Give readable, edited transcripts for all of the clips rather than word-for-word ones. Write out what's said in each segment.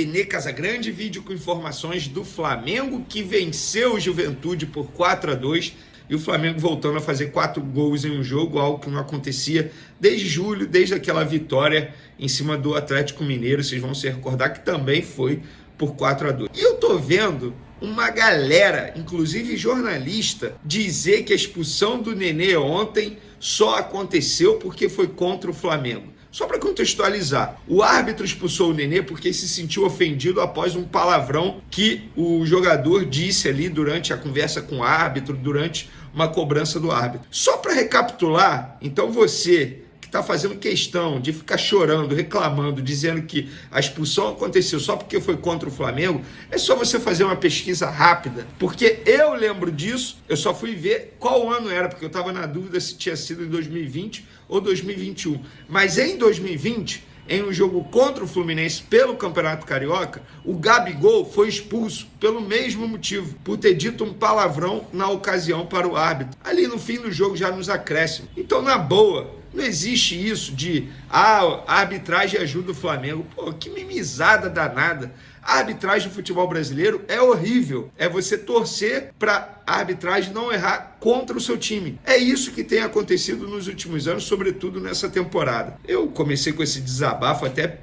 Nenê Casagrande, vídeo com informações do Flamengo que venceu o Juventude por 4-2 e o Flamengo voltando a fazer 4 gols em um jogo, algo que não acontecia desde julho, desde aquela vitória em cima do Atlético Mineiro. Vocês vão se recordar que também foi por 4-2. E eu tô vendo uma galera, inclusive jornalista, dizer que a expulsão do Nenê ontem só aconteceu porque foi contra o Flamengo. Só para contextualizar, o árbitro expulsou o Nenê porque se sentiu ofendido após um palavrão que o jogador disse ali durante a conversa com o árbitro, durante uma cobrança do árbitro. Só para recapitular, então você que está fazendo questão de ficar chorando, reclamando, dizendo que a expulsão aconteceu só porque foi contra o Flamengo, é só você fazer uma pesquisa rápida, porque eu lembro disso, eu só fui ver qual ano era, porque eu estava na dúvida se tinha sido em 2020 ou 2021, mas em 2020, em um jogo contra o Fluminense pelo Campeonato Carioca, o Gabigol foi expulso pelo mesmo motivo, por ter dito um palavrão na ocasião para o árbitro, ali no fim do jogo, já nos acréscimos. Então, na boa, não existe isso de a arbitragem ajuda o Flamengo. Pô, que mimizada danada. A arbitragem do futebol brasileiro é horrível. É você torcer para a arbitragem não errar contra o seu time. É isso que tem acontecido nos últimos anos, sobretudo nessa temporada. Eu comecei com esse desabafo, até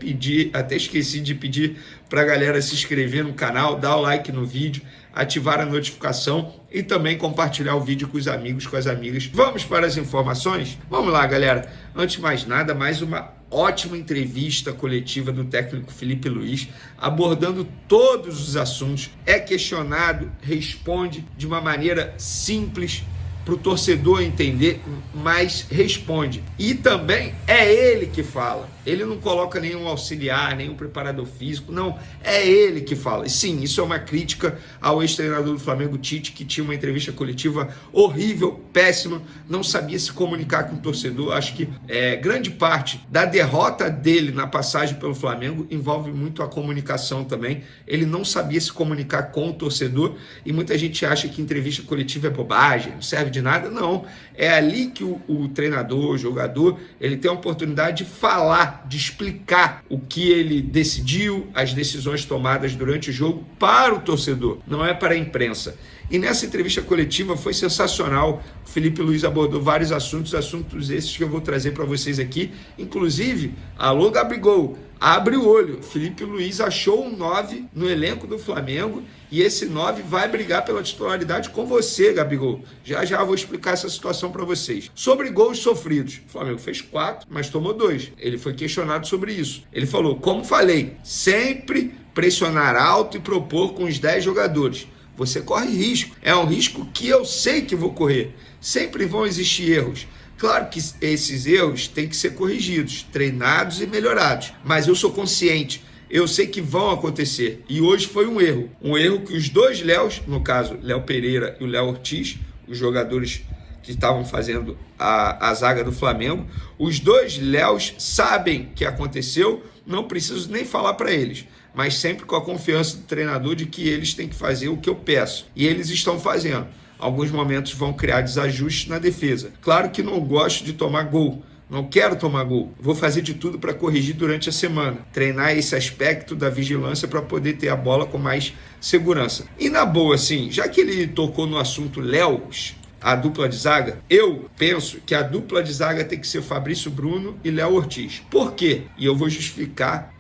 esqueci de pedir para a galera se inscrever no canal, dar o like no vídeo, ativar a notificação e também compartilhar o vídeo com os amigos, com as amigas. Vamos para as informações? Vamos lá, galera. Antes de mais nada, mais uma ótima entrevista coletiva do técnico Felipe Luiz, abordando todos os assuntos. É questionado, responde de uma maneira simples, para o torcedor entender, mas responde. E também é ele que fala. Ele não coloca nenhum auxiliar, nenhum preparador físico, não. É ele que fala. E sim, isso é uma crítica ao ex-treinador do Flamengo, Tite, que tinha uma entrevista coletiva horrível, péssima, não sabia se comunicar com o torcedor. Acho que grande parte da derrota dele na passagem pelo Flamengo envolve muito a comunicação também. Ele não sabia se comunicar com o torcedor e muita gente acha que entrevista coletiva é bobagem, não serve de nada. Não, é ali que o treinador, o jogador, ele tem a oportunidade de falar, de explicar o que ele decidiu, as decisões tomadas durante o jogo para o torcedor, não é para a imprensa. E nessa entrevista coletiva foi sensacional. O Felipe Luiz abordou vários assuntos esses que eu vou trazer para vocês aqui, inclusive, alô Gabigol, abre o olho, Felipe Luiz achou um 9 no elenco do Flamengo e esse 9 vai brigar pela titularidade com você, Gabigol. Já vou explicar essa situação para vocês. Sobre gols sofridos, o Flamengo fez 4, mas tomou 2. Ele foi questionado sobre isso. Ele falou, como falei, sempre pressionar alto e propor com os 10 jogadores. Você corre risco. É um risco que eu sei que vou correr. Sempre vão existir erros. Claro que esses erros têm que ser corrigidos, treinados e melhorados. Mas eu sou consciente. Eu sei que vão acontecer. E hoje foi um erro. Um erro que os dois Léos, no caso, Léo Pereira e o Léo Ortiz, os jogadores que estavam fazendo a zaga do Flamengo, os dois Léos sabem que aconteceu, não preciso nem falar para eles, mas sempre com a confiança do treinador de que eles têm que fazer o que eu peço. E eles estão fazendo. Alguns momentos vão criar desajustes na defesa. Claro que não gosto de tomar gol. Não quero tomar gol. Vou fazer de tudo para corrigir durante a semana. Treinar esse aspecto da vigilância para poder ter a bola com mais segurança. E na boa, assim, já que ele tocou no assunto Léos, a dupla de zaga, eu penso que a dupla de zaga tem que ser Fabrício Bruno e Léo Ortiz. Por quê? E eu vou justificar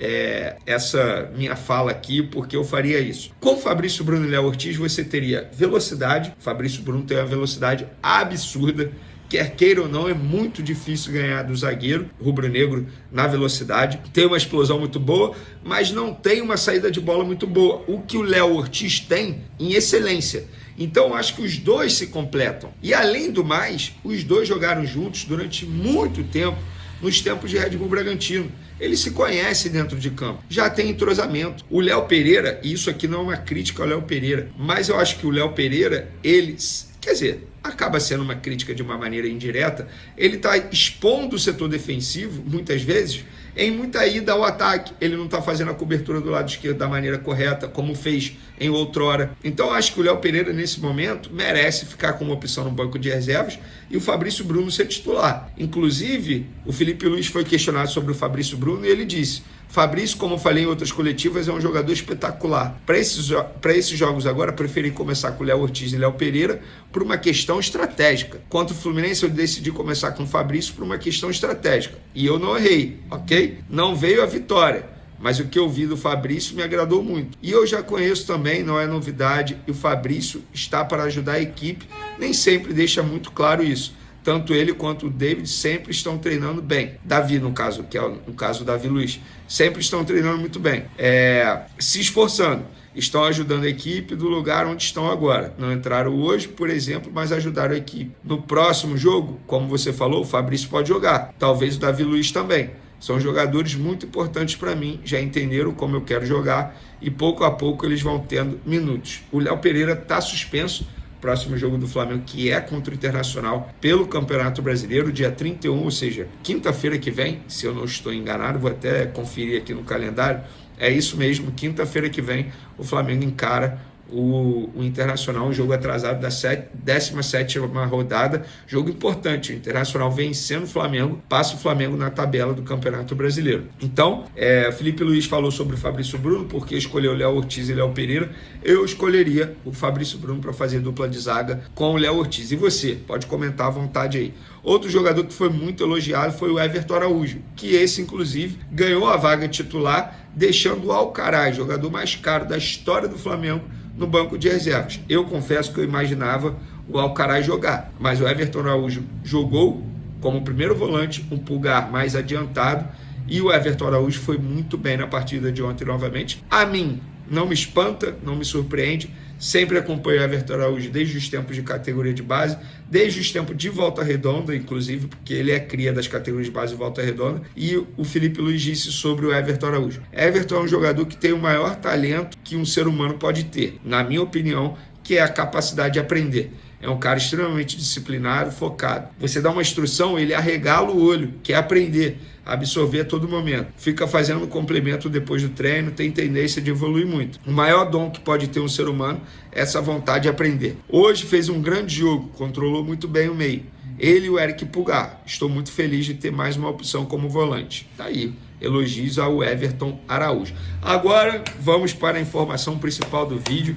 essa minha fala aqui, porque eu faria isso. Com Fabrício Bruno e Léo Ortiz, você teria velocidade. Fabrício Bruno tem uma velocidade absurda. Quer queira ou não, é muito difícil ganhar do zagueiro rubro-negro na velocidade. Tem uma explosão muito boa, mas não tem uma saída de bola muito boa. O que o Léo Ortiz tem em excelência. Então, acho que os dois se completam. E, além do mais, os dois jogaram juntos durante muito tempo, nos tempos de Red Bull Bragantino. Eles se conhecem dentro de campo, já tem entrosamento. O Léo Pereira, e isso aqui não é uma crítica ao Léo Pereira, mas eu acho que o Léo Pereira, acaba sendo uma crítica de uma maneira indireta, ele está expondo o setor defensivo, muitas vezes, em muita ida ao ataque. Ele não está fazendo a cobertura do lado esquerdo da maneira correta, como fez em outrora. Então, acho que o Léo Pereira, nesse momento, merece ficar com uma opção no banco de reservas e o Fabrício Bruno ser titular. Inclusive, o Felipe Luiz foi questionado sobre o Fabrício Bruno e ele disse: Fabrício, como eu falei em outras coletivas, é um jogador espetacular. Para esses jogos agora, preferi começar com o Léo Ortiz e Léo Pereira por uma questão estratégica. Contra o Fluminense, eu decidi começar com o Fabrício por uma questão estratégica. E eu não errei, ok? Não veio a vitória, mas o que eu vi do Fabrício me agradou muito. E eu já conheço também, não é novidade, e o Fabrício está para ajudar a equipe, nem sempre deixa muito claro isso. Tanto ele quanto o David sempre estão treinando bem. Davi, no caso, que é no caso do Davi Luiz, sempre estão treinando muito bem. Se esforçando. Estão ajudando a equipe do lugar onde estão agora. Não entraram hoje, por exemplo, mas ajudaram a equipe. No próximo jogo, como você falou, o Fabrício pode jogar. Talvez o Davi Luiz também. São jogadores muito importantes para mim, já entenderam como eu quero jogar e pouco a pouco eles vão tendo minutos. O Léo Pereira está suspenso, próximo jogo do Flamengo, que é contra o Internacional pelo Campeonato Brasileiro, dia 31, ou seja, quinta-feira que vem, se eu não estou enganado, vou até conferir aqui no calendário, é isso mesmo, quinta-feira que vem o Flamengo encara o Internacional, um jogo atrasado da 17ª rodada, jogo importante. O Internacional vencendo o Flamengo, passa o Flamengo na tabela do Campeonato Brasileiro. Então, Felipe Luiz falou sobre o Fabrício Bruno, porque escolheu o Léo Ortiz e Léo Pereira. Eu escolheria o Fabrício Bruno para fazer dupla de zaga com o Léo Ortiz. E você? Pode comentar à vontade aí. Outro jogador que foi muito elogiado foi o Everton Araújo, que esse, inclusive, ganhou a vaga titular, deixando o Alcaraz, jogador mais caro da história do Flamengo, no banco de reservas. Eu confesso que eu imaginava o Alcaraz jogar, mas o Everton Araújo jogou como primeiro volante, um pulgar mais adiantado, e o Everton Araújo foi muito bem na partida de ontem novamente. A mim, não me espanta, não me surpreende, sempre acompanho o Everton Araújo desde os tempos de categoria de base, desde os tempos de Volta Redonda, inclusive, porque ele é cria das categorias de base de Volta Redonda, e o Felipe Luiz disse sobre o Everton Araújo. Everton é um jogador que tem o maior talento que um ser humano pode ter, na minha opinião, que é a capacidade de aprender. É um cara extremamente disciplinado, focado. Você dá uma instrução, ele arregala o olho, quer aprender, absorver a todo momento. Fica fazendo um complemento depois do treino, tem tendência de evoluir muito. O maior dom que pode ter um ser humano é essa vontade de aprender. Hoje fez um grande jogo, controlou muito bem o meio. Ele e o Eric Pulgar. Estou muito feliz de ter mais uma opção como volante. Tá aí. Elogios ao Everton Araújo. Agora vamos para a informação principal do vídeo,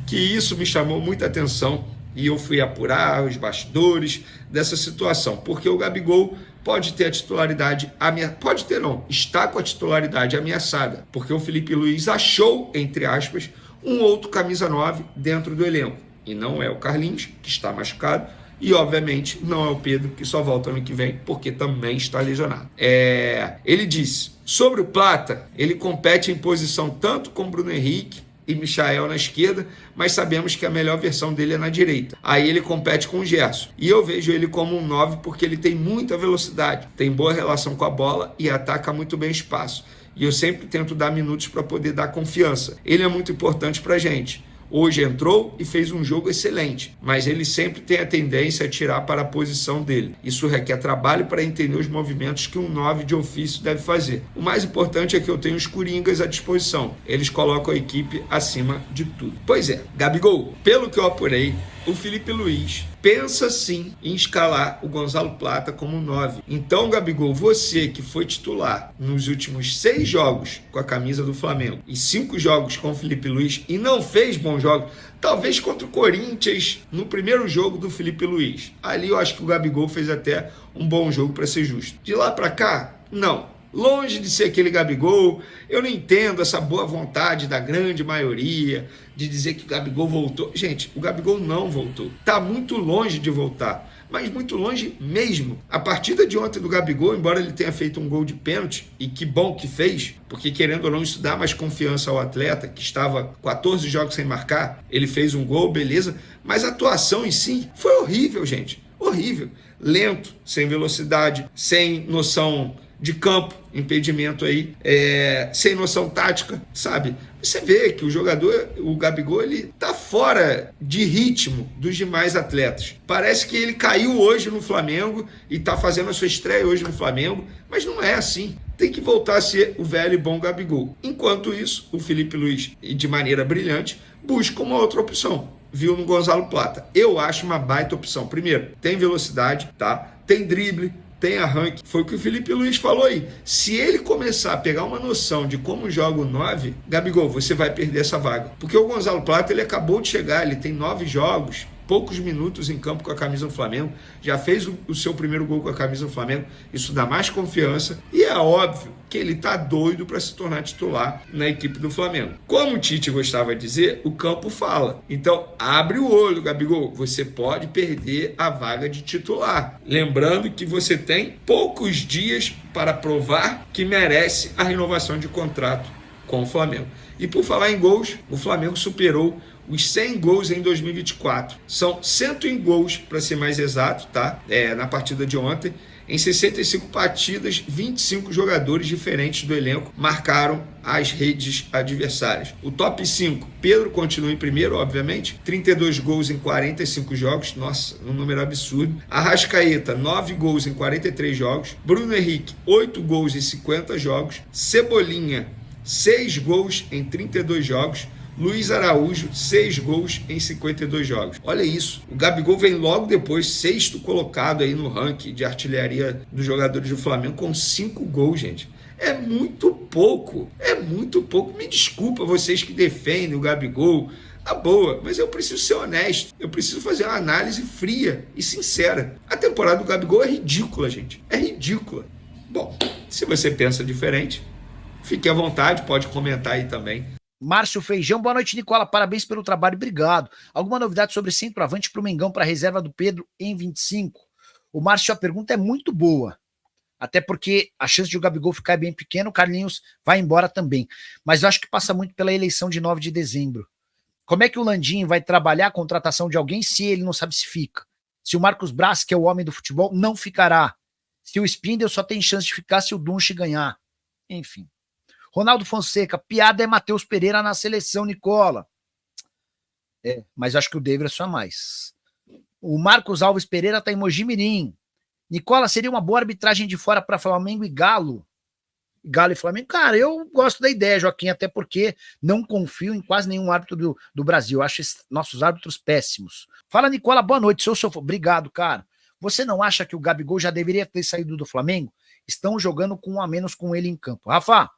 que isso me chamou muita atenção e eu fui apurar os bastidores dessa situação, porque o Gabigol pode ter a titularidade ameaçada, pode ter não, está com a titularidade ameaçada, porque o Felipe Luiz achou, entre aspas, um outro camisa 9 dentro do elenco, e não é o Carlinhos, que está machucado, e obviamente não é o Pedro, que só volta ano que vem, porque também está lesionado. Ele disse, sobre o Plata, ele compete em posição tanto com Bruno Henrique e Michael na esquerda, mas sabemos que a melhor versão dele é na direita. Aí ele compete com o Gerson. E eu vejo ele como um 9 porque ele tem muita velocidade, tem boa relação com a bola e ataca muito bem o espaço. E eu sempre tento dar minutos para poder dar confiança. Ele é muito importante para a gente. Hoje entrou e fez um jogo excelente, mas ele sempre tem a tendência a tirar para a posição dele. Isso requer trabalho para entender os movimentos que um 9 de ofício deve fazer. O mais importante é que eu tenho os coringas à disposição. Eles colocam a equipe acima de tudo. Pois é, Gabigol, pelo que eu apurei, o Felipe Luiz pensa sim em escalar o Gonzalo Plata como 9. Então, Gabigol, você que foi titular nos últimos 6 jogos com a camisa do Flamengo e 5 jogos com o Felipe Luiz e não fez bons jogos, talvez contra o Corinthians no primeiro jogo do Felipe Luiz. Ali eu acho que o Gabigol fez até um bom jogo, para ser justo. De lá para cá, não. Longe de ser aquele Gabigol, eu não entendo essa boa vontade da grande maioria de dizer que o Gabigol voltou. Gente, o Gabigol não voltou. Está muito longe de voltar, mas muito longe mesmo. A partida de ontem do Gabigol, embora ele tenha feito um gol de pênalti, e que bom que fez, porque querendo ou não isso dá mais confiança ao atleta, que estava 14 jogos sem marcar, ele fez um gol, beleza, mas a atuação em si foi horrível, gente. Horrível. Lento, sem velocidade, sem noção de campo, impedimento aí, sem noção tática, sabe? Você vê que o jogador, o Gabigol, ele tá fora de ritmo dos demais atletas. Parece que ele caiu hoje no Flamengo e tá fazendo a sua estreia hoje no Flamengo, mas não é assim. Tem que voltar a ser o velho e bom Gabigol. Enquanto isso, o Felipe Luiz, de maneira brilhante, busca uma outra opção. Viu no Gonzalo Plata. Eu acho uma baita opção. Primeiro, tem velocidade, tá? Tem drible, tem arranque. Foi o que o Felipe Luiz falou aí. Se ele começar a pegar uma noção de como joga o 9, Gabigol, você vai perder essa vaga. Porque o Gonzalo Plata, ele acabou de chegar, ele tem 9 jogos, poucos minutos em campo com a camisa do Flamengo, já fez o seu primeiro gol com a camisa do Flamengo, isso dá mais confiança, e é óbvio que ele tá doido para se tornar titular na equipe do Flamengo. Como o Tite gostava de dizer, o campo fala. Então, abre o olho, Gabigol, você pode perder a vaga de titular. Lembrando que você tem poucos dias para provar que merece a renovação de contrato com o Flamengo. E por falar em gols, o Flamengo superou os 100 gols em 2024. São 101 gols, para ser mais exato, tá? Na partida de ontem. Em 65 partidas, 25 jogadores diferentes do elenco marcaram as redes adversárias. O top 5, Pedro continua em primeiro, obviamente, 32 gols em 45 jogos, nossa, um número absurdo. Arrascaeta, 9 gols em 43 jogos. Bruno Henrique, 8 gols em 50 jogos. Cebolinha, 6 gols em 32 jogos. Luiz Araújo, 6 gols em 52 jogos. Olha isso. O Gabigol vem logo depois, sexto colocado aí no ranking de artilharia dos jogadores do Flamengo, com 5 gols, gente. É muito pouco. É muito pouco. Me desculpa vocês que defendem o Gabigol. Tá boa, mas eu preciso ser honesto. Eu preciso fazer uma análise fria e sincera. A temporada do Gabigol é ridícula, gente. É ridícula. Bom, se você pensa diferente, fique à vontade, pode comentar aí também. Márcio Feijão, boa noite, Nicola, parabéns pelo trabalho, obrigado. Alguma novidade sobre centroavante para o Mengão para a reserva do Pedro em 25? O Márcio, a pergunta é muito boa, até porque a chance de o Gabigol ficar é bem pequena, o Carlinhos vai embora também, mas eu acho que passa muito pela eleição de 9 de dezembro. Como é que o Landim vai trabalhar a contratação de alguém se ele não sabe se fica? Se o Marcos Braz, que é o homem do futebol, não ficará. Se o Spindel só tem chance de ficar se o Dunche ganhar. Enfim. Ronaldo Fonseca, piada é Matheus Pereira na seleção, Nicola. Mas acho que o Davidson é mais. O Marcos Alves Pereira tá em Mojimirim. Nicola, seria uma boa arbitragem de fora para Flamengo e Galo? Galo e Flamengo? Cara, eu gosto da ideia, Joaquim, até porque não confio em quase nenhum árbitro do Brasil. Eu acho nossos árbitros péssimos. Fala, Nicola, boa noite. Sou seu... Obrigado, cara. Você não acha que o Gabigol já deveria ter saído do Flamengo? Estão jogando com um a menos com ele em campo. Rafa,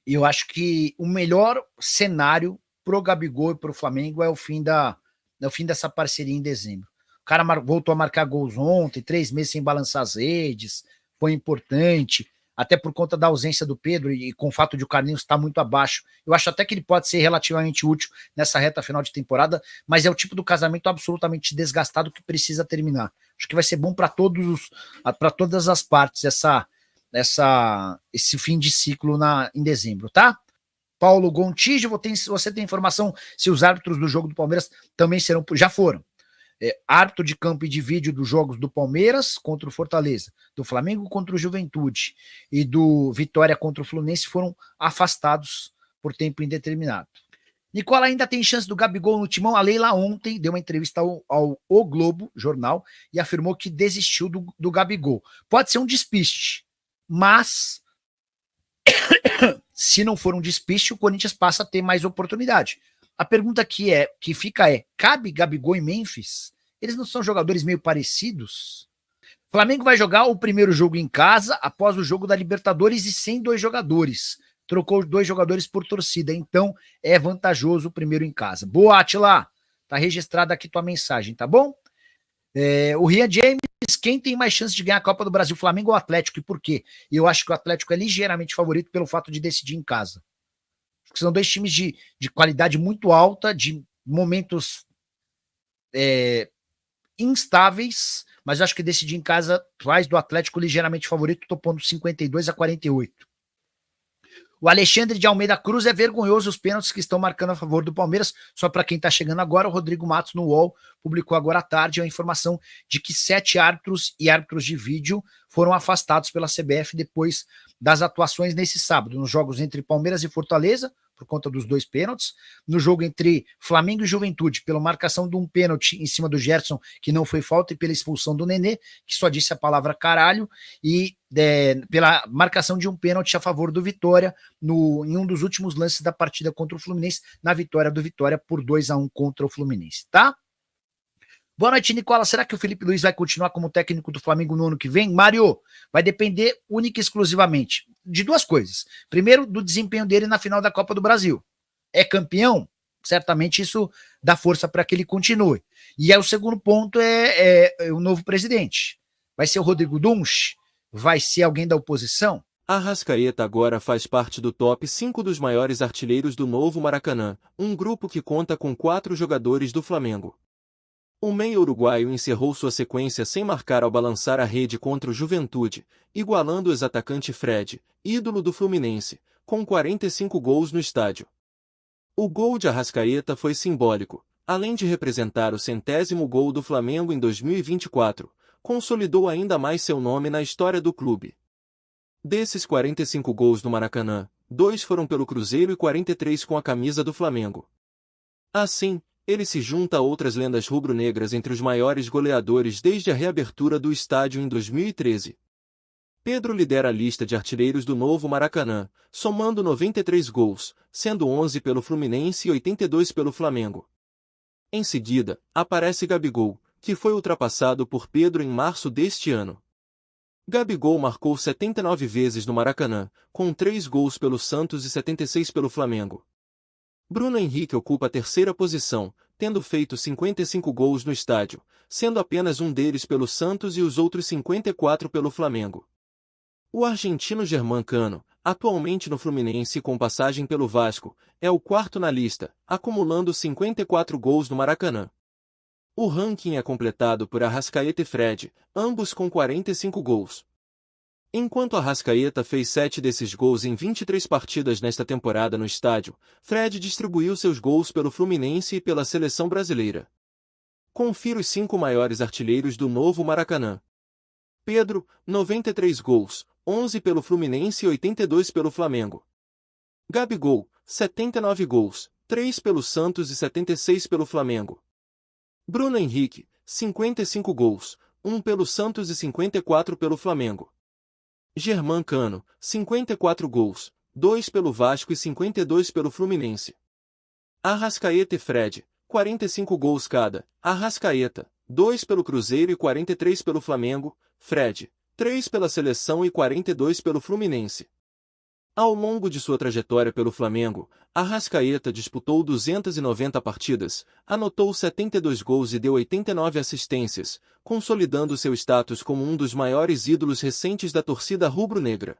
eu acho que o melhor cenário pro Gabigol e pro Flamengo é o fim dessa parceria em dezembro. O cara voltou a marcar gols ontem, 3 meses sem balançar as redes, foi importante, até por conta da ausência do Pedro e com o fato de o Carlinhos estar muito abaixo. Eu acho até que ele pode ser relativamente útil nessa reta final de temporada, mas é o tipo do casamento absolutamente desgastado que precisa terminar. Acho que vai ser bom para todas as partes esse fim de ciclo em dezembro, tá? Paulo Gontijo, você tem informação se os árbitros do jogo do Palmeiras também serão, já foram. Árbitro de campo e de vídeo dos jogos do Palmeiras contra o Fortaleza, do Flamengo contra o Juventude e do Vitória contra o Fluminense foram afastados por tempo indeterminado. Nicola, ainda tem chance do Gabigol no Timão? A Leila ontem deu uma entrevista ao O Globo, jornal, e afirmou que desistiu do Gabigol. Pode ser um despiste, mas se não for um despiste, o Corinthians passa a ter mais oportunidade. A pergunta que fica é, cabe Gabigol em Memphis? Eles não são jogadores meio parecidos? Flamengo vai jogar o primeiro jogo em casa após o jogo da Libertadores e sem 2 jogadores. Trocou 2 jogadores por torcida, então é vantajoso o primeiro em casa. Boa, Atila, tá registrada aqui tua mensagem, tá bom? O Rian James, quem tem mais chance de ganhar a Copa do Brasil, Flamengo ou Atlético, e por quê? Eu acho que o Atlético é ligeiramente favorito pelo fato de decidir em casa. São 2 times de qualidade muito alta, de momentos instáveis, mas eu acho que decidir em casa faz do Atlético ligeiramente favorito, tô pondo 52-48. O Alexandre de Almeida Cruz, é vergonhoso os pênaltis que estão marcando a favor do Palmeiras. Só para quem está chegando agora, o Rodrigo Matos no UOL publicou agora à tarde a informação de que 7 árbitros e árbitros de vídeo foram afastados pela CBF depois das atuações nesse sábado, nos jogos entre Palmeiras e Fortaleza, por conta dos 2 pênaltis, no jogo entre Flamengo e Juventude, pela marcação de um pênalti em cima do Gerson, que não foi falta, e pela expulsão do Nenê, que só disse a palavra caralho, e pela marcação de um pênalti a favor do Vitória, em um dos últimos lances da partida contra o Fluminense, na vitória do Vitória por 2-1 contra o Fluminense, tá? Boa noite, Nicola. Será que o Felipe Luiz vai continuar como técnico do Flamengo no ano que vem? Mário, vai depender única e exclusivamente de duas coisas. Primeiro, do desempenho dele na final da Copa do Brasil. É campeão? Certamente isso dá força para que ele continue. E aí o segundo ponto é o novo presidente. Vai ser o Rodrigo Dunch? Vai ser alguém da oposição? Arrascaeta agora faz parte do top 5 dos maiores artilheiros do novo Maracanã, um grupo que conta com 4 jogadores do Flamengo. O meia uruguaio encerrou sua sequência sem marcar ao balançar a rede contra o Juventude, igualando o ex-atacante Fred, ídolo do Fluminense, com 45 gols no estádio. O gol de Arrascaeta foi simbólico, além de representar o 100º gol do Flamengo em 2024, consolidou ainda mais seu nome na história do clube. Desses 45 gols no Maracanã, 2 foram pelo Cruzeiro e 43 com a camisa do Flamengo. Assim, ele se junta a outras lendas rubro-negras entre os maiores goleadores desde a reabertura do estádio em 2013. Pedro lidera a lista de artilheiros do novo Maracanã, somando 93 gols, sendo 11 pelo Fluminense e 82 pelo Flamengo. Em seguida, aparece Gabigol, que foi ultrapassado por Pedro em março deste ano. Gabigol marcou 79 vezes no Maracanã, com 3 gols pelo Santos e 76 pelo Flamengo. Bruno Henrique ocupa a terceira posição, tendo feito 55 gols no estádio, sendo apenas um deles pelo Santos e os outros 54 pelo Flamengo. O argentino Germán Cano, atualmente no Fluminense com passagem pelo Vasco, é o quarto na lista, acumulando 54 gols no Maracanã. O ranking é completado por Arrascaeta e Fred, ambos com 45 gols. Enquanto Arrascaeta fez 7 desses gols em 23 partidas nesta temporada no estádio, Fred distribuiu seus gols pelo Fluminense e pela seleção brasileira. Confira os 5 maiores artilheiros do novo Maracanã. Pedro, 93 gols, 11 pelo Fluminense e 82 pelo Flamengo. Gabigol, 79 gols, 3 pelo Santos e 76 pelo Flamengo. Bruno Henrique, 55 gols, 1 pelo Santos e 54 pelo Flamengo. Germán Cano, 54 gols, 2 pelo Vasco e 52 pelo Fluminense. Arrascaeta e Fred, 45 gols cada. Arrascaeta, 2 pelo Cruzeiro e 43 pelo Flamengo. Fred, 3 pela seleção e 42 pelo Fluminense. Ao longo de sua trajetória pelo Flamengo, Arrascaeta disputou 290 partidas, anotou 72 gols e deu 89 assistências, consolidando seu status como um dos maiores ídolos recentes da torcida rubro-negra.